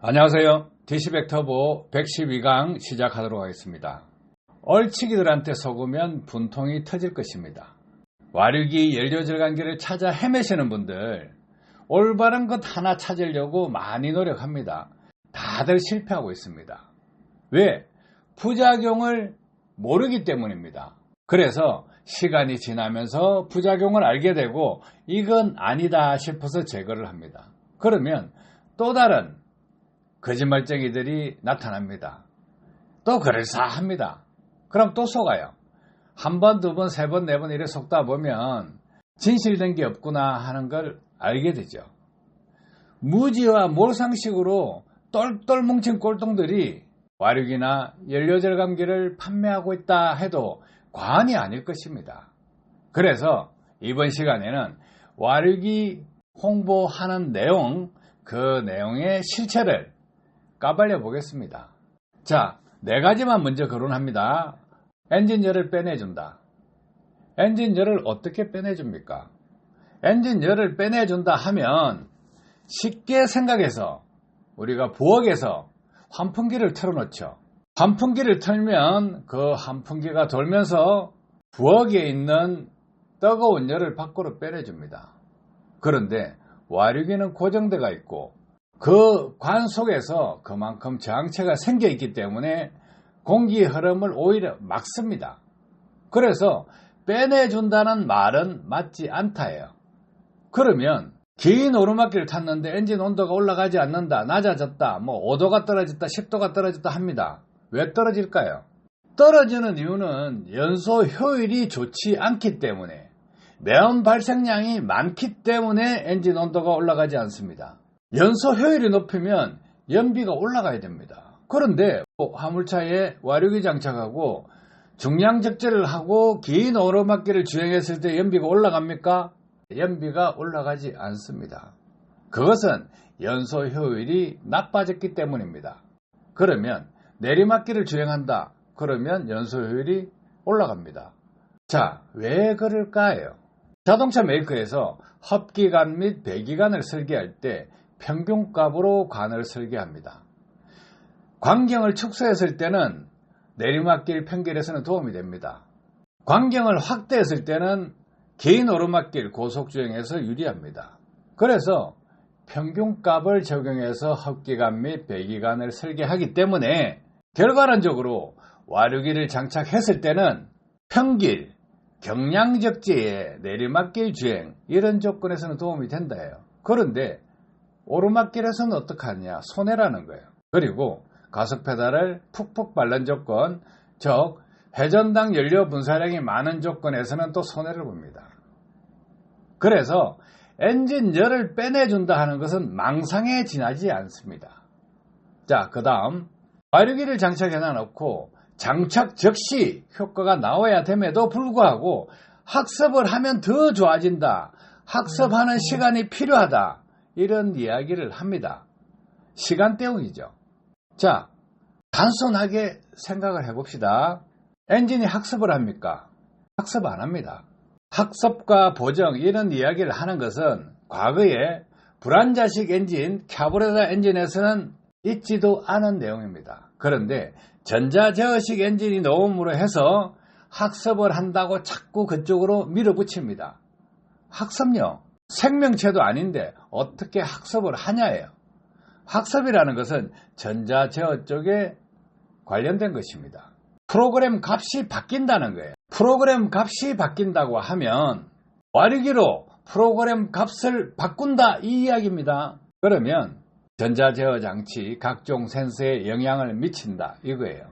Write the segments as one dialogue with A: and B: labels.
A: 안녕하세요. DC벡터보 112강 시작하도록 하겠습니다. 얼치기들한테 속으면 분통이 터질 것입니다. 와류기 연료절감기를 찾아 헤매시는 분들, 올바른 것 하나 찾으려고 많이 노력합니다. 다들 실패하고 있습니다. 왜? 부작용을 모르기 때문입니다. 그래서 시간이 지나면서 부작용을 알게 되고 이건 아니다 싶어서 제거를 합니다. 그러면 또 다른 거짓말쟁이들이 나타납니다. 또 그럴싸합니다. 그럼 또 속아요. 한 번, 두 번, 세 번, 네 번 이래 속다 보면 진실된 게 없구나 하는 걸 알게 되죠. 무지와 몰상식으로 똘똘 뭉친 꼴통들이 와류기나 연료절감기를 판매하고 있다 해도 과언이 아닐 것입니다. 그래서 이번 시간에는 와류기 홍보하는 내용, 그 내용의 실체를 까발려 보겠습니다. 자, 네 가지만 먼저 거론합니다. 엔진열을 빼내준다. 엔진열을 어떻게 빼내줍니까? 엔진열을 빼내준다 하면 쉽게 생각해서 우리가 부엌에서 환풍기를 틀어놓죠. 환풍기를 틀면 그 환풍기가 돌면서 부엌에 있는 뜨거운 열을 밖으로 빼내줍니다. 그런데 와류기는 고정대가 있고 그 관 속에서 그만큼 저항체가 생겨 있기 때문에 공기 흐름을 오히려 막습니다. 그래서 빼내준다는 말은 맞지 않다예요. 그러면 긴 오르막길을 탔는데 엔진 온도가 올라가지 않는다, 낮아졌다, 5도가 떨어졌다, 10도가 떨어졌다 합니다. 왜 떨어질까요? 떨어지는 이유는 연소 효율이 좋지 않기 때문에, 매연 발생량이 많기 때문에 엔진 온도가 올라가지 않습니다. 연소 효율이 높으면 연비가 올라가야 됩니다. 그런데 화물차에 와류기 장착하고 중량 적재를 하고 긴 오르막길을 주행했을 때 연비가 올라갑니까? 연비가 올라가지 않습니다. 그것은 연소 효율이 나빠졌기 때문입니다. 그러면 내리막길을 주행한다. 그러면 연소 효율이 올라갑니다. 자, 왜 그럴까요? 자동차 메이커에서 합기관 및 배기관을 설계할 때 평균값으로 관을 설계합니다. 광경을 축소했을 때는 내리막길 평길에서는 도움이 됩니다. 광경을 확대했을 때는 긴 오르막길 고속주행에서 유리합니다. 그래서 평균값을 적용해서 합기관 및 배기관을 설계하기 때문에 결과론적으로 와류기를 장착했을 때는 평길, 경량적지에 내리막길 주행 이런 조건에서는 도움이 된다예요. 그런데 오르막길에서는 어떻게 하냐? 손해라는 거예요. 그리고 가속 페달을 푹푹 밟는 조건, 즉 회전당 연료 분사량이 많은 조건에서는 또 손해를 봅니다. 그래서 엔진열을 빼내준다 하는 것은 망상에 지나지 않습니다. 자, 그 다음 와류기를 장착해 놔놓고 장착 즉시 효과가 나와야 됨에도 불구하고 학습을 하면 더 좋아진다, 학습하는 시간이 필요하다, 이런 이야기를 합니다. 시간 때우기죠. 자, 단순하게 생각을 해봅시다. 엔진이 학습을 합니까? 학습 안 합니다. 학습과 보정 이런 이야기를 하는 것은 과거에 불안자식 엔진, 카브레라 엔진에서는 있지도 않은 내용입니다. 그런데 전자제어식 엔진이 나옴으로 해서 학습을 한다고 자꾸 그쪽으로 밀어붙입니다. 학습요? 생명체도 아닌데 어떻게 학습을 하냐예요. 학습이라는 것은 전자제어 쪽에 관련된 것입니다. 프로그램 값이 바뀐다는 거예요. 프로그램 값이 바뀐다고 하면 와류기로 프로그램 값을 바꾼다 이 이야기입니다. 그러면 전자제어 장치, 각종 센서에 영향을 미친다 이거예요.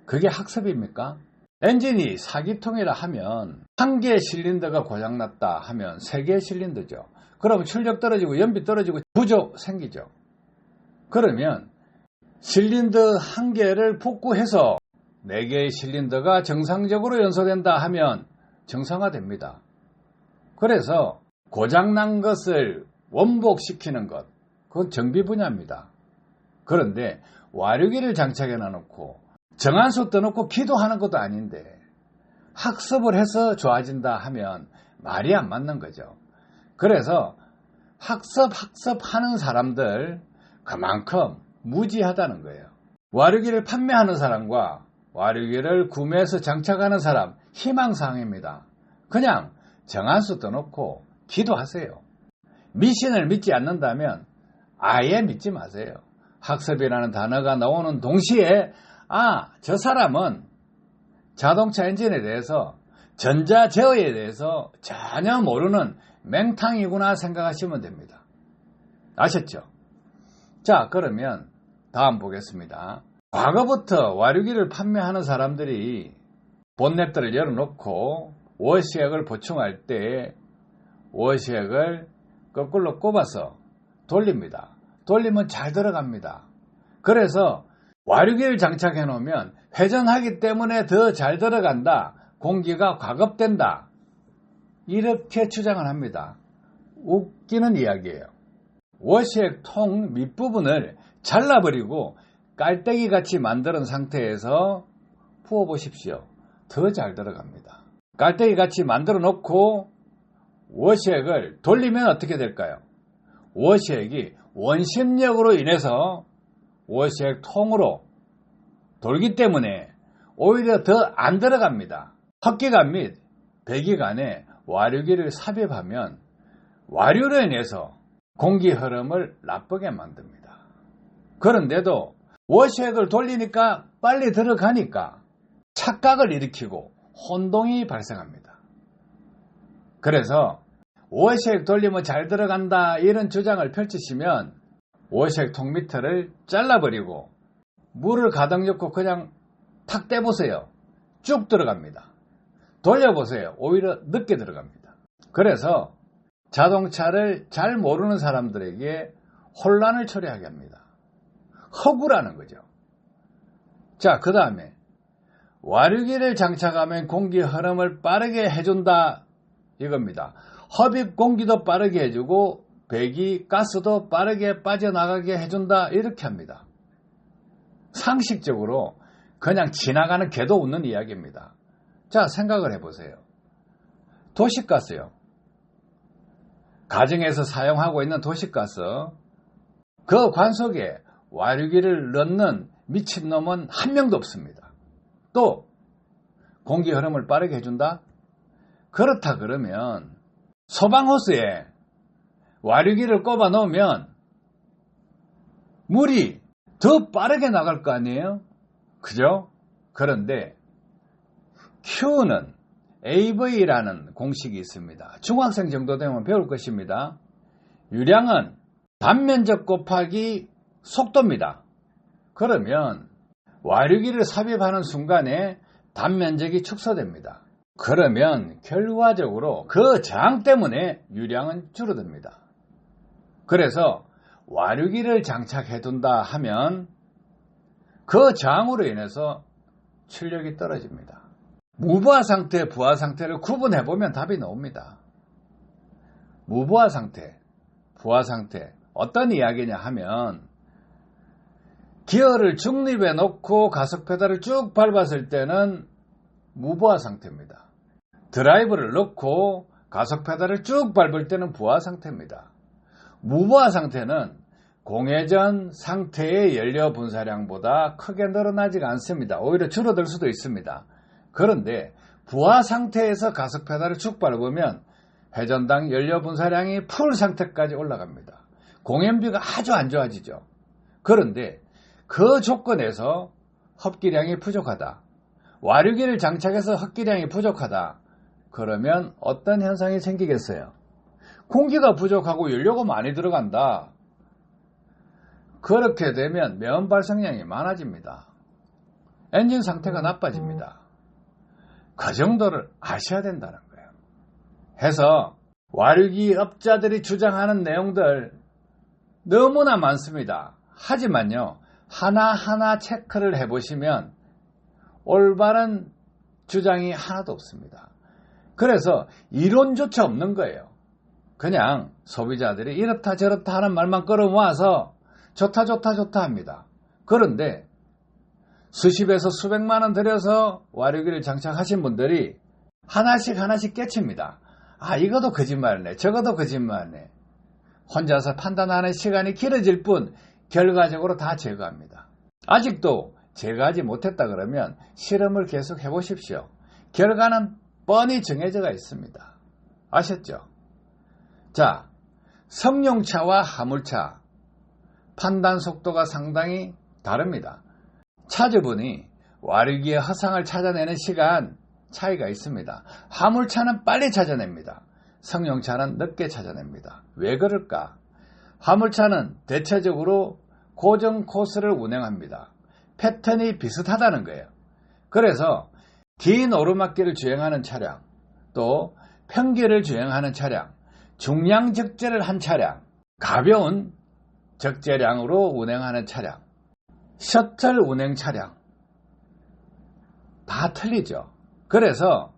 A: 그게 학습입니까? 엔진이 4기통이라 하면 1개의 실린더가 고장났다 하면 3개의 실린더죠. 그럼 출력 떨어지고 연비 떨어지고 부조 생기죠. 그러면 실린더 1개를 복구해서 4개의 실린더가 정상적으로 연소된다 하면 정상화됩니다. 그래서 고장난 것을 원복시키는 것, 그건 정비 분야입니다. 그런데 와류기를 장착해 놔놓고 정한수 떠놓고 기도하는 것도 아닌데 학습을 해서 좋아진다 하면 말이 안 맞는 거죠. 그래서 학습하는 사람들 그만큼 무지하다는 거예요. 와류기를 판매하는 사람과 와류기를 구매해서 장착하는 사람 희망사항입니다. 그냥 정한수 떠놓고 기도하세요. 미신을 믿지 않는다면 아예 믿지 마세요. 학습이라는 단어가 나오는 동시에 저 사람은 자동차 엔진에 대해서 전자 제어에 대해서 전혀 모르는 맹탕이구나 생각하시면 됩니다. 아셨죠? 자, 그러면 다음 보겠습니다. 과거부터 와류기를 판매하는 사람들이 본넷들을 열어놓고 워시액을 보충할 때 워시액을 거꾸로 꼽아서 돌립니다. 돌리면 잘 들어갑니다. 그래서 와류기를 장착해 놓으면 회전하기 때문에 더 잘 들어간다. 공기가 과급된다. 이렇게 주장을 합니다. 웃기는 이야기예요. 워시액 통 밑부분을 잘라버리고 깔때기 같이 만드는 상태에서 부어보십시오. 더 잘 들어갑니다. 깔때기 같이 만들어 놓고 워시액을 돌리면 어떻게 될까요? 워시액이 원심력으로 인해서 워시액 통으로 돌기 때문에 오히려 더 안 들어갑니다. 흡기관 및 배기관에 와류기를 삽입하면 와류로 인해서 공기 흐름을 나쁘게 만듭니다. 그런데도 워시액을 돌리니까 빨리 들어가니까 착각을 일으키고 혼동이 발생합니다. 그래서 워시액 돌리면 잘 들어간다 이런 주장을 펼치시면 워시액 통 밑을 잘라버리고 물을 가득 넣고 그냥 탁 떼보세요. 쭉 들어갑니다. 돌려보세요. 오히려 늦게 들어갑니다. 그래서 자동차를 잘 모르는 사람들에게 혼란을 초래하게 합니다. 허구라는 거죠. 자, 그 다음에 와류기를 장착하면 공기 흐름을 빠르게 해준다 이겁니다. 흡입 공기도 빠르게 해주고 배기 가스도 빠르게 빠져나가게 해준다 이렇게 합니다. 상식적으로 그냥 지나가는 개도 없는 이야기입니다. 자, 생각을 해보세요. 도시가스요. 가정에서 사용하고 있는 도시가스, 그 관속에 와류기를 넣는 미친놈은 한 명도 없습니다. 또 공기 흐름을 빠르게 해준다? 그렇다 그러면 소방호스에 와류기를 꼽아 놓으면 물이 더 빠르게 나갈 거 아니에요? 그죠? 그런데 Q는 AV라는 공식이 있습니다. 중학생 정도 되면 배울 것입니다. 유량은 단면적 곱하기 속도입니다. 그러면 와류기를 삽입하는 순간에 단면적이 축소됩니다. 그러면 결과적으로 그 저항 때문에 유량은 줄어듭니다. 그래서 와류기를 장착해둔다 하면 그 저항으로 인해서 출력이 떨어집니다. 무부하 상태, 부하 상태를 구분해보면 답이 나옵니다. 무부하 상태, 부하 상태, 어떤 이야기냐 하면 기어를 중립에 놓고 가속 페달을 쭉 밟았을 때는 무부하 상태입니다. 드라이브를 넣고 가속 페달을 쭉 밟을 때는 부하 상태입니다. 무부하 상태는 공회전 상태의 연료 분사량보다 크게 늘어나지가 않습니다. 오히려 줄어들 수도 있습니다. 그런데 부하 상태에서 가속 페달을 쭉 밟으면 회전당 연료 분사량이 풀 상태까지 올라갑니다. 공연비가 아주 안 좋아지죠. 그런데 그 조건에서 흡기량이 부족하다. 와류기를 장착해서 흡기량이 부족하다. 그러면 어떤 현상이 생기겠어요? 공기가 부족하고 연료가 많이 들어간다. 그렇게 되면 매연 발생량이 많아집니다. 엔진 상태가 나빠집니다. 그 정도를 아셔야 된다는 거예요. 해서 와류기 업자들이 주장하는 내용들 너무나 많습니다. 하지만요, 하나하나 체크를 해보시면 올바른 주장이 하나도 없습니다. 그래서 이론조차 없는 거예요. 그냥 소비자들이 이렇다 저렇다 하는 말만 끌어모아서 좋다 좋다 좋다 합니다. 그런데 수십에서 수백만 원 들여서 와류기를 장착하신 분들이 하나씩 깨칩니다. 아, 이것도 거짓말이네, 저것도 거짓말이네. 혼자서 판단하는 시간이 길어질 뿐 결과적으로 다 제거합니다. 아직도 제거하지 못했다 그러면 실험을 계속 해보십시오. 결과는 뻔히 정해져 있습니다. 아셨죠? 자, 성룡차와 화물차 판단 속도가 상당히 다릅니다. 차주분이 와류기의 허상을 찾아내는 시간 차이가 있습니다. 화물차는 빨리 찾아냅니다. 성룡차는 늦게 찾아냅니다. 왜 그럴까? 화물차는 대체적으로 고정 코스를 운행합니다. 패턴이 비슷하다는 거예요. 그래서 긴 오르막길을 주행하는 차량, 또 평길을 주행하는 차량, 중량 적재를 한 차량, 가벼운 적재량으로 운행하는 차량, 셔틀 운행 차량 다 틀리죠. 그래서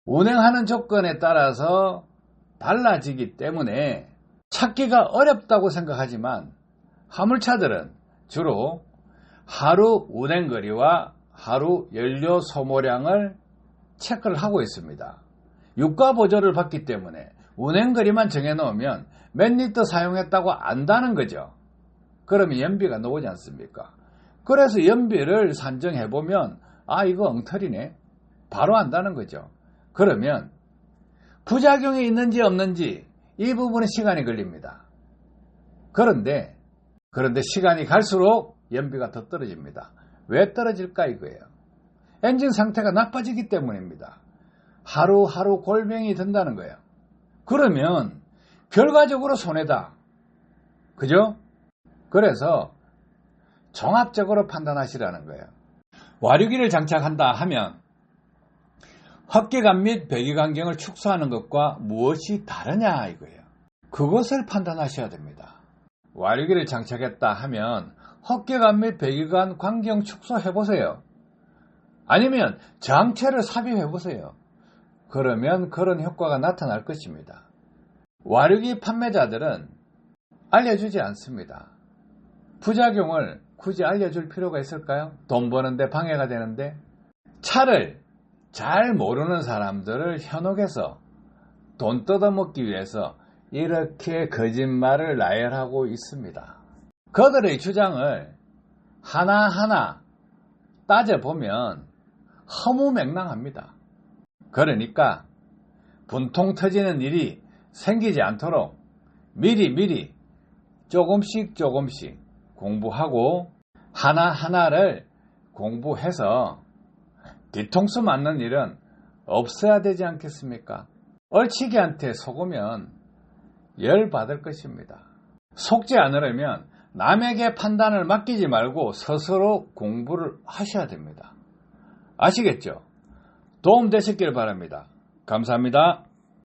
A: 운행하는 조건에 따라서 달라지기 때문에 찾기가 어렵다고 생각하지만 화물차들은 주로 하루 운행거리와 하루 연료 소모량을 체크를 하고 있습니다. 유가 보조를 받기 때문에 운행거리만 정해놓으면 몇 리터 사용했다고 안다는 거죠. 그러면 연비가 나오지 않습니까? 그래서 연비를 산정해보면 이거 엉터리네. 바로 안다는 거죠. 그러면 부작용이 있는지 없는지 이 부분은 시간이 걸립니다. 그런데 시간이 갈수록 연비가 더 떨어집니다. 왜 떨어질까 이거예요. 엔진 상태가 나빠지기 때문입니다. 하루하루 골병이 든다는 거예요. 그러면 결과적으로 손해다. 그죠? 그래서 종합적으로 판단하시라는 거예요. 와류기를 장착한다 하면 헛개감 및 배기간경을 축소하는 것과 무엇이 다르냐 이거예요. 그것을 판단하셔야 됩니다. 와류기를 장착했다 하면 헛개감 및 배기관 간경 축소해보세요. 아니면 장체를 삽입해보세요. 그러면 그런 효과가 나타날 것입니다. 와류기 판매자들은 알려주지 않습니다. 부작용을 굳이 알려줄 필요가 있을까요? 돈 버는데 방해가 되는데. 차를 잘 모르는 사람들을 현혹해서 돈 뜯어먹기 위해서 이렇게 거짓말을 나열하고 있습니다. 그들의 주장을 하나하나 따져보면 허무맹랑합니다. 그러니까 분통 터지는 일이 생기지 않도록 미리 조금씩 공부하고 하나하나를 공부해서 뒤통수 맞는 일은 없어야 되지 않겠습니까? 얼치기한테 속으면 열받을 것입니다. 속지 않으려면 남에게 판단을 맡기지 말고 스스로 공부를 하셔야 됩니다. 아시겠죠? 도움 되셨길 바랍니다. 감사합니다.